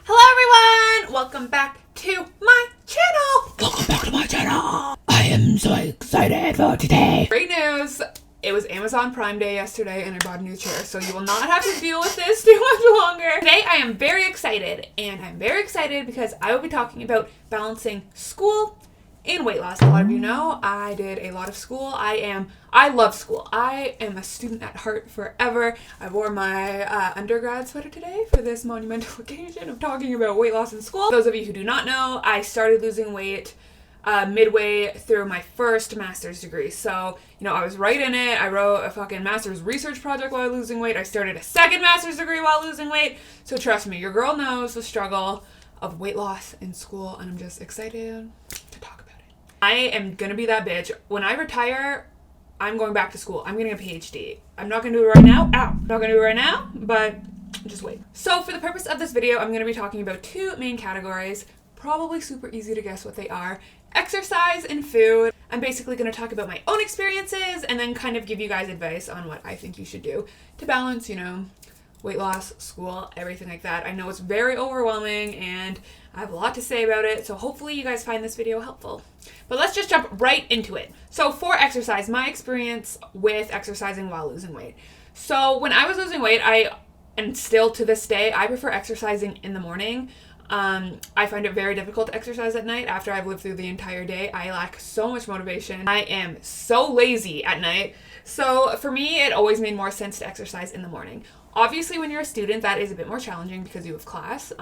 Hello everyone! Welcome back to my channel! Welcome back to my channel! I am so excited for today! Great news! It was Amazon Prime Day yesterday and I bought a new chair, so you will not have to deal with this too much longer. Today I am very excited, and I'm very excited because I will be talking about balancing school and weight loss. A lot of you know I did a lot of school. I love school. I am a student at heart forever. I wore my undergrad sweater today for this monumental occasion of talking about weight loss in school. Those of you who do not know, I started losing weight midway through my first master's degree. So, I was right in it. I wrote a fucking master's research project while losing weight. I started a second master's degree while losing weight. So trust me, your girl knows the struggle of weight loss in school, and I'm just excited to talk about it. I am gonna be that bitch. When I retire, I'm going back to school. I'm getting a PhD. I'm not gonna do it right now. I'm not gonna do it right now, but just wait. So for the purpose of this video, I'm gonna be talking about two main categories. Probably super easy to guess what they are. Exercise and food. I'm basically going to talk about my own experiences and then kind of give you guys advice on what I think you should do to balance, weight loss, school, everything like that. I know it's very overwhelming and I have a lot to say about it, so hopefully you guys find this video helpful. But let's just jump right into it. So for exercise, my experience with exercising while losing weight. So when I was losing weight, and still to this day, I prefer exercising in the morning. I find it very difficult to exercise at night after I've lived through the entire day. I lack so much motivation. I am so lazy at night. So for me, it always made more sense to exercise in the morning. Obviously, when you're a student, that is a bit more challenging because you have class,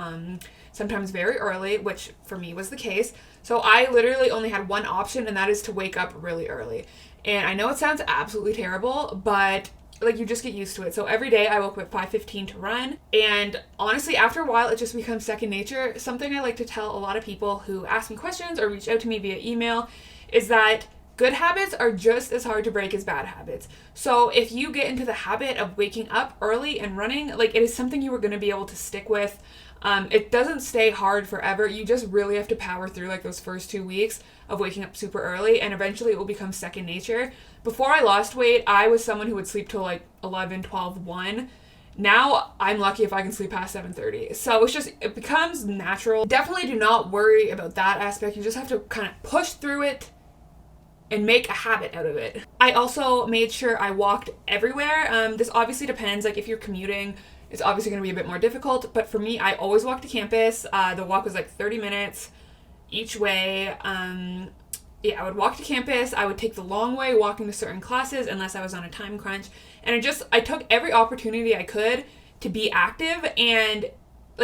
sometimes very early, which for me was the case. So I literally only had one option, and that is to wake up really early. And I know it sounds absolutely terrible, but you just get used to it. So every day I woke up at 5:15 to run, and honestly after a while it just becomes second nature. Something I like to tell a lot of people who ask me questions or reach out to me via email is that good habits are just as hard to break as bad habits. So if you get into the habit of waking up early and running, it is something you are going to be able to stick with. It doesn't stay hard forever. You just really have to power through those first 2 weeks of waking up super early, and eventually it will become second nature. Before I lost weight, I was someone who would sleep till 11, 12, 1. Now I'm lucky if I can sleep past 7:30. So it becomes natural. Definitely do not worry about that aspect. You just have to kind of push through it and make a habit out of it. I also made sure I walked everywhere. This obviously depends. If you're commuting, it's obviously going to be a bit more difficult. But for me, I always walked to campus. The walk was 30 minutes each way. I would walk to campus. I would take the long way walking to certain classes unless I was on a time crunch. And I took every opportunity I could to be active. And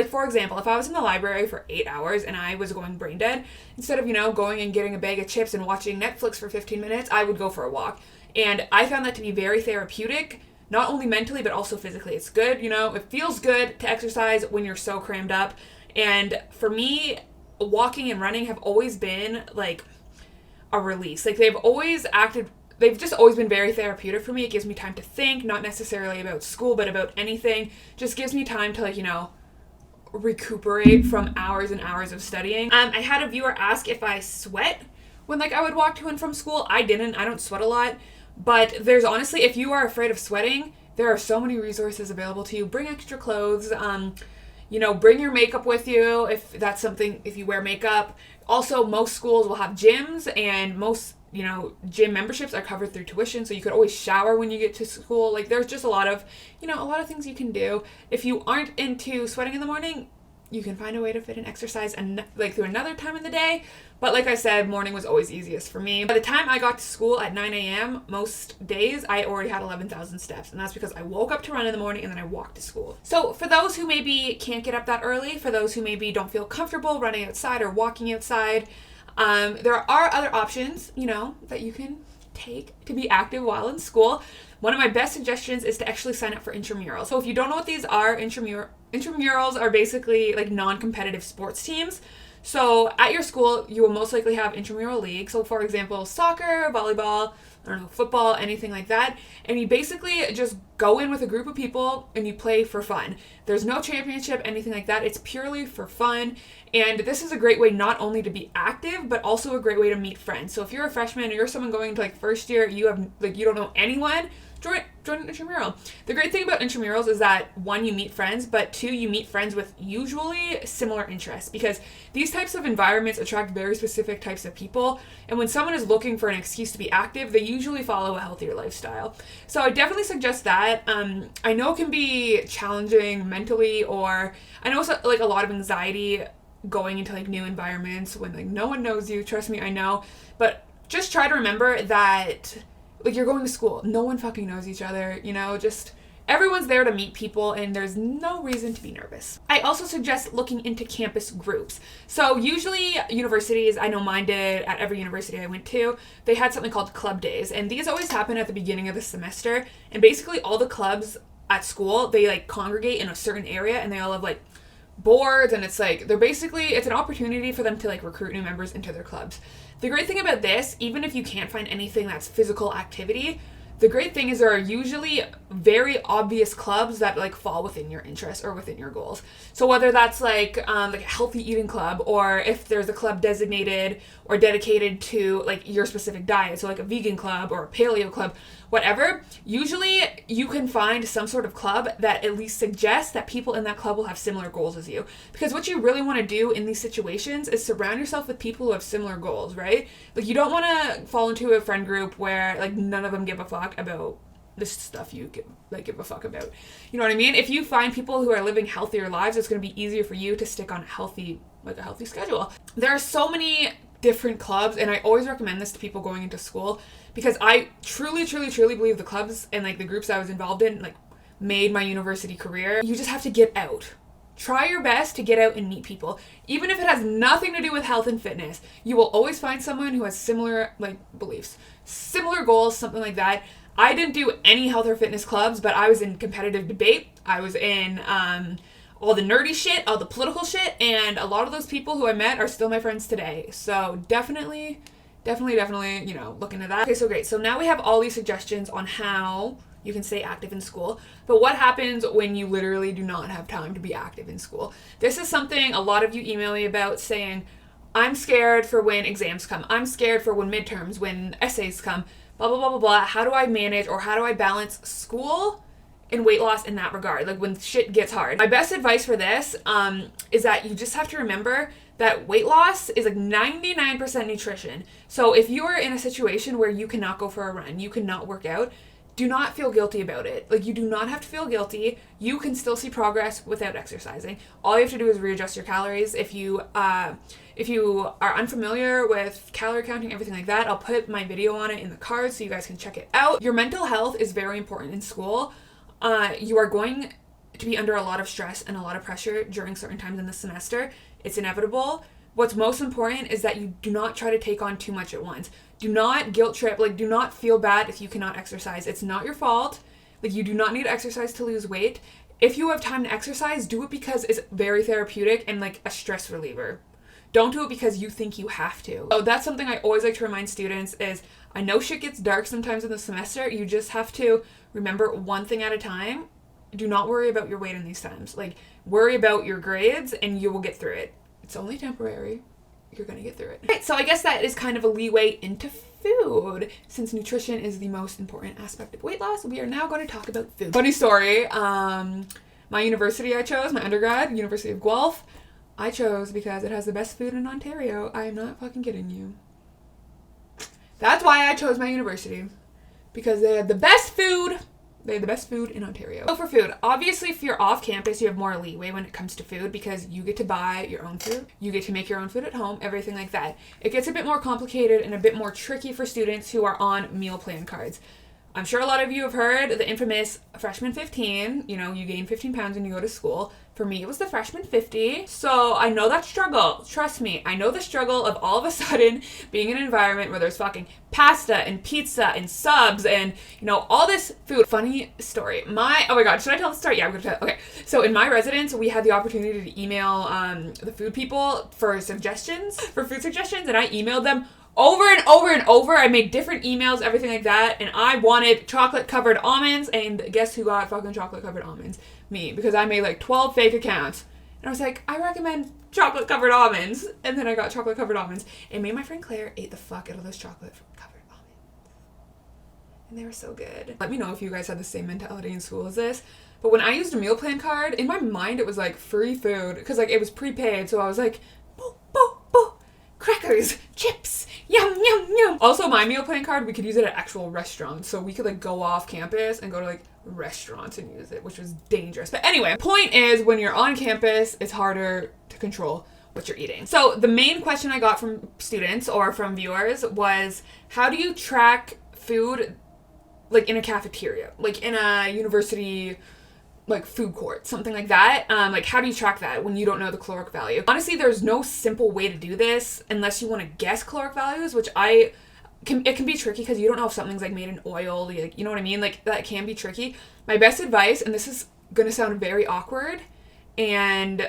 for example, if I was in the library for 8 hours and I was going brain dead, instead of, going and getting a bag of chips and watching Netflix for 15 minutes, I would go for a walk. And I found that to be very therapeutic, not only mentally, but also physically. It's good, it feels good to exercise when you're so crammed up. And for me, walking and running have always been a release. They've just always been very therapeutic for me. It gives me time to think, not necessarily about school, but about anything. Just gives me time to recuperate from hours and hours of studying. I had a viewer ask if I sweat when I would walk to and from school. I didn't. I don't sweat a lot. But there's honestly, if you are afraid of sweating, there are so many resources available to you. Bring extra clothes. Bring your makeup with you if that's something, if you wear makeup. Also, most schools will have gyms, and most, gym memberships are covered through tuition, so you could always shower when you get to school. There's just a lot of things you can do. If you aren't into sweating in the morning, you can find a way to fit in exercise and through another time in the day. But like I said, morning was always easiest for me. By the time I got to school at 9 a.m., most days I already had 11,000 steps. And that's because I woke up to run in the morning and then I walked to school. So for those who maybe can't get up that early, for those who maybe don't feel comfortable running outside or walking outside, there are other options, that you can take to be active while in school. One of my best suggestions is to actually sign up for intramurals. So if you don't know what these are, intramurals are basically non-competitive sports teams. So at your school, you will most likely have intramural leagues. So for example, soccer, volleyball, football, anything like that. And you basically just go in with a group of people and you play for fun. There's no championship, anything like that. It's purely for fun. And this is a great way not only to be active, but also a great way to meet friends. So if you're a freshman or you're someone going to first year, you don't know anyone, join an intramural. The great thing about intramurals is that, one, you meet friends, but two, you meet friends with usually similar interests, because these types of environments attract very specific types of people, and when someone is looking for an excuse to be active, they usually follow a healthier lifestyle. So I definitely suggest that. I know it can be challenging mentally, or I know it's like a lot of anxiety going into like new environments when like no one knows you. Trust me, I know. But just try to remember that like you're going to school. No one fucking knows each other, you know, just everyone's there to meet people and there's no reason to be nervous. I also suggest looking into campus groups. So usually universities, I know mine did at every university I went to, they had something called club days, and these always happen at the beginning of the semester, and basically all the clubs at school, they like congregate in a certain area and they all have like boards, and it's like it's an opportunity for them to like recruit new members into their clubs. The great thing about this, even if you can't find anything that's physical activity, the great thing is there are usually very obvious clubs that like fall within your interests or within your goals. So whether that's like a healthy eating club, or if there's a club designated or dedicated to like your specific diet, so like a vegan club or a paleo club, whatever, usually you can find some sort of club that at least suggests that people in that club will have similar goals as you. Because what you really want to do in these situations is surround yourself with people who have similar goals, right? Like you don't want to fall into a friend group where like none of them give a fuck about this stuff you give a fuck about. You know what I mean? If you find people who are living healthier lives, it's going to be easier for you to stick on a healthy schedule. There are so many different clubs, and I always recommend this to people going into school, because I truly believe the clubs and like the groups I was involved in like made my university career. You just have to get out. Try your best to get out and meet people. Even if it has nothing to do with health and fitness, you will always find someone who has similar like beliefs, similar goals, something like that. I didn't do any health or fitness clubs, but I was in competitive debate. I was in all the nerdy shit, all the political shit, and a lot of those people who I met are still my friends today. So definitely, you know, look into that. Okay, so great. So now we have all these suggestions on how you can stay active in school. But what happens when you literally do not have time to be active in school? This is something a lot of you email me about, saying, I'm scared for when exams come. I'm scared for when midterms, when essays come, blah, blah, blah, blah, blah. How do I manage, or how do I balance school and weight loss in that regard, like when shit gets hard? My best advice for this is that you just have to remember that weight loss is like 99% nutrition. So if you are in a situation where you cannot go for a run, you cannot work out, do not feel guilty about it. Like, you do not have to feel guilty. You can still see progress without exercising. All you have to do is readjust your calories. If you are unfamiliar with calorie counting, everything like that, I'll put my video on it in the cards so you guys can check it out. Your mental health is very important in school. You are going to be under a lot of stress and a lot of pressure during certain times in the semester. It's inevitable. What's most important is that you do not try to take on too much at once. Do not guilt trip, like do not feel bad if you cannot exercise. It's not your fault. Like, you do not need to exercise to lose weight. If you have time to exercise, do it because it's very therapeutic and like a stress reliever. Don't do it because you think you have to. So that's something I always like to remind students is, I know shit gets dark sometimes in the semester. You just have to remember one thing at a time. Do not worry about your weight in these times. Like, worry about your grades and you will get through it. It's only temporary. You're going to get through it. Right, so I guess that is kind of a leeway into food. Since nutrition is the most important aspect of weight loss, we are now going to talk about food. Funny story, my university I chose, my undergrad, University of Guelph, I chose because it has the best food in Ontario. I am not fucking kidding you. That's why I chose my university. Because they had the best food. They have the best food in Ontario. So for food, obviously if you're off campus, you have more leeway when it comes to food because you get to buy your own food. You get to make your own food at home, everything like that. It gets a bit more complicated and a bit more tricky for students who are on meal plan cards. I'm sure a lot of you have heard the infamous freshman 15. You know, you gain 15 pounds when you go to school. For me, it was the freshman 50. So I know that struggle. Trust me, I know the struggle of all of a sudden being in an environment where there's fucking pasta and pizza and subs and, you know, all this food. Funny story. Oh my God, should I tell the story? Yeah, I'm gonna tell. Okay. So in my residence, we had the opportunity to email the food people for suggestions, for food suggestions, and I emailed them over and over and over. I made different emails, everything like that, and I wanted chocolate-covered almonds, and guess who got fucking chocolate-covered almonds? Me, because I made like 12 fake accounts. And I was like, I recommend chocolate-covered almonds, and then I got chocolate-covered almonds, and me and my friend Claire ate the fuck out of those chocolate-covered almonds. and they were so good. Let me know if you guys had the same mentality in school as this. But when I used a meal plan card, in my mind it was like free food, because like it was prepaid, so I was like, boo, boo, boo, crackers, chips, yum, yum, yum. Also, my meal plan card, we could use it at actual restaurants, so we could like go off campus and go to like restaurants and use it, which was dangerous. But anyway, point is, when you're on campus, it's harder to control what you're eating. So the main question I got from students or from viewers was, how do you track food like in a cafeteria, like in a university like food court, something like that? Like, how do you track that when you don't know the caloric value? Honestly, there's no simple way to do this unless you want to guess caloric values, which it can be tricky because you don't know if something's like made in oil, like, you know what I mean? Like, that can be tricky. My best advice, and this is gonna sound very awkward and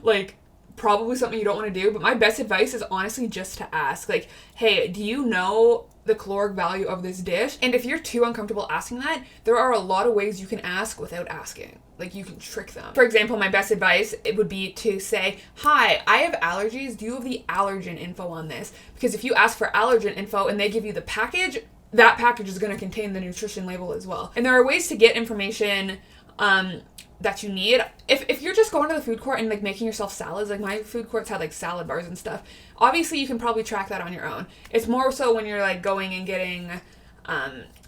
like probably something you don't want to do, but my best advice is honestly just to ask, like, hey, do you know the caloric value of this dish? And if you're too uncomfortable asking that, there are a lot of ways you can ask without asking. Like, you can trick them. For example, my best advice, it would be to say, hi, I have allergies. Do you have the allergen info on this? Because if you ask for allergen info and they give you the package, that package is going to contain the nutrition label as well. And there are ways to get information that you need. If you're just going to the food court and like making yourself salads, like my food courts had like salad bars and stuff, obviously you can probably track that on your own. It's more so when you're like going and getting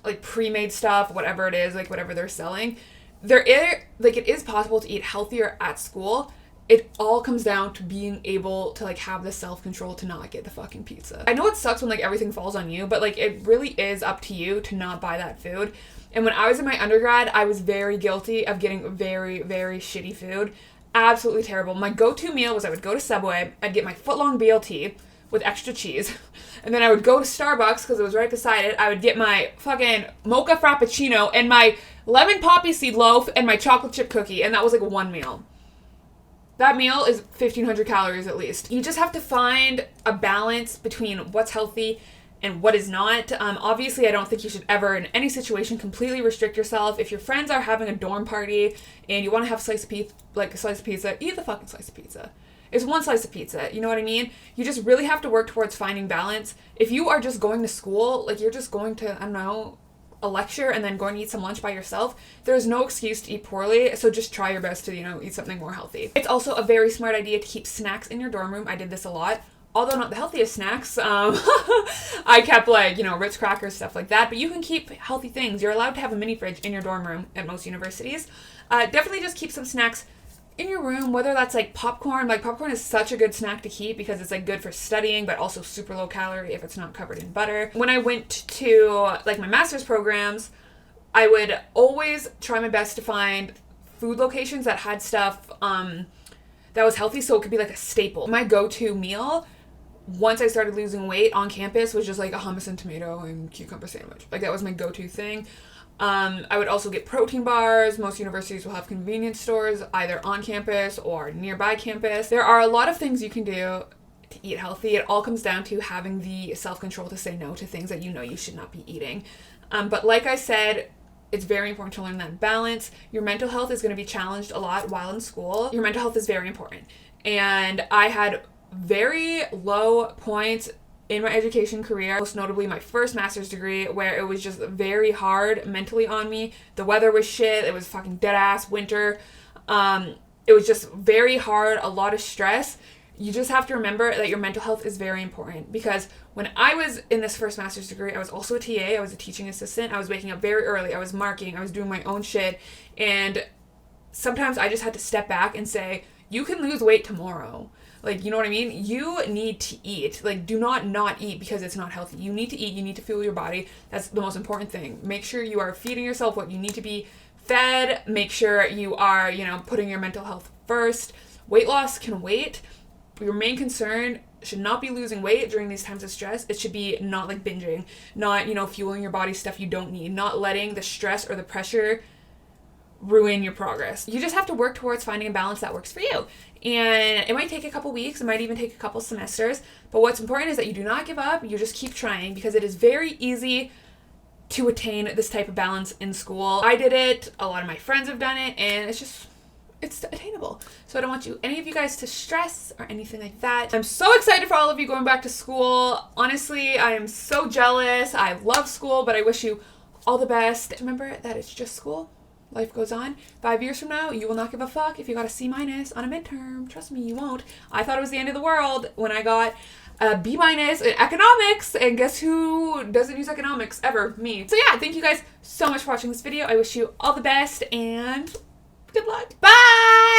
like pre-made stuff, whatever it is, like whatever they're selling. It is possible to eat healthier at school. It all comes down to being able to like have the self-control to not get the fucking pizza. I know it sucks when like everything falls on you, but like it really is up to you to not buy that food. And when I was in my undergrad, I was very guilty of getting very, very shitty food. Absolutely terrible. My go-to meal was I would go to Subway, I'd get my foot-long BLT with extra cheese, and then I would go to Starbucks because it was right beside it. I would get my fucking mocha frappuccino and my lemon poppy seed loaf and my chocolate chip cookie, and that was like one meal. That meal is 1,500 calories at least. You just have to find a balance between what's healthy and what is not. Obviously, I don't think you should ever, in any situation, completely restrict yourself. If your friends are having a dorm party and you want to have a slice of pizza, eat the fucking slice of pizza. It's one slice of pizza, you know what I mean? You just really have to work towards finding balance. If you are just going to school, like you're just going to, I don't know, a lecture and then going to eat some lunch by yourself, there's no excuse to eat poorly, so just try your best to, eat something more healthy. It's also a very smart idea to keep snacks in your dorm room. I did this a lot. Although not the healthiest snacks, I kept Ritz crackers, stuff like that, but you can keep healthy things. You're allowed to have a mini fridge in your dorm room at most universities. Definitely just keep some snacks in your room, whether that's like popcorn. Like, popcorn is such a good snack to keep because it's like good for studying, but also super low calorie if it's not covered in butter. When I went to like my master's programs, I would always try my best to find food locations that had stuff that was healthy, so it could be like a staple. My go-to meal once I started losing weight on campus was just like a hummus and tomato and cucumber sandwich. Like, that was my go-to thing. I would also get protein bars. Most universities will have convenience stores either on campus or nearby campus. There are a lot of things you can do to eat healthy. It all comes down to having the self-control to say no to things that you know you should not be eating. But like I said, it's very important to learn that balance. Your mental health is going to be challenged a lot while in school. Your mental health is very important. And I had very low points in my education career, most notably my first master's degree, where it was just very hard mentally on me. The weather was shit. It was fucking dead ass winter. It was just very hard, a lot of stress. You just have to remember that your mental health is very important, because when I was in this first master's degree, I was also a TA. I was a teaching assistant. I was waking up very early. I was marking. I was doing my own shit. And sometimes I just had to step back and say, you can lose weight tomorrow. Like, you know what I mean? You need to eat. Like, do not eat because it's not healthy. You need to eat. You need to fuel your body. That's the most important thing. Make sure you are feeding yourself what you need to be fed. Make sure you are, putting your mental health first. Weight loss can wait. Your main concern should not be losing weight during these times of stress. It should be not like binging, not, fueling your body stuff you don't need, not letting the stress or the pressure ruin your progress. You just have to work towards finding a balance that works for you. And it might take a couple weeks, it might even take a couple semesters, but what's important is that you do not give up, you just keep trying, because it is very easy to attain this type of balance in school. I did it, a lot of my friends have done it, and it's it's attainable. So I don't want any of you guys to stress or anything like that. I'm so excited for all of you going back to school. Honestly, I am so jealous. I love school, but I wish you all the best. Remember that it's just school. Life goes on. 5 years from now, you will not give a fuck if you got a C- on a midterm. Trust me, you won't. I thought it was the end of the world when I got a B- in economics, and guess who doesn't use economics ever? Me. So yeah, thank you guys so much for watching this video. I wish you all the best and good luck. Bye!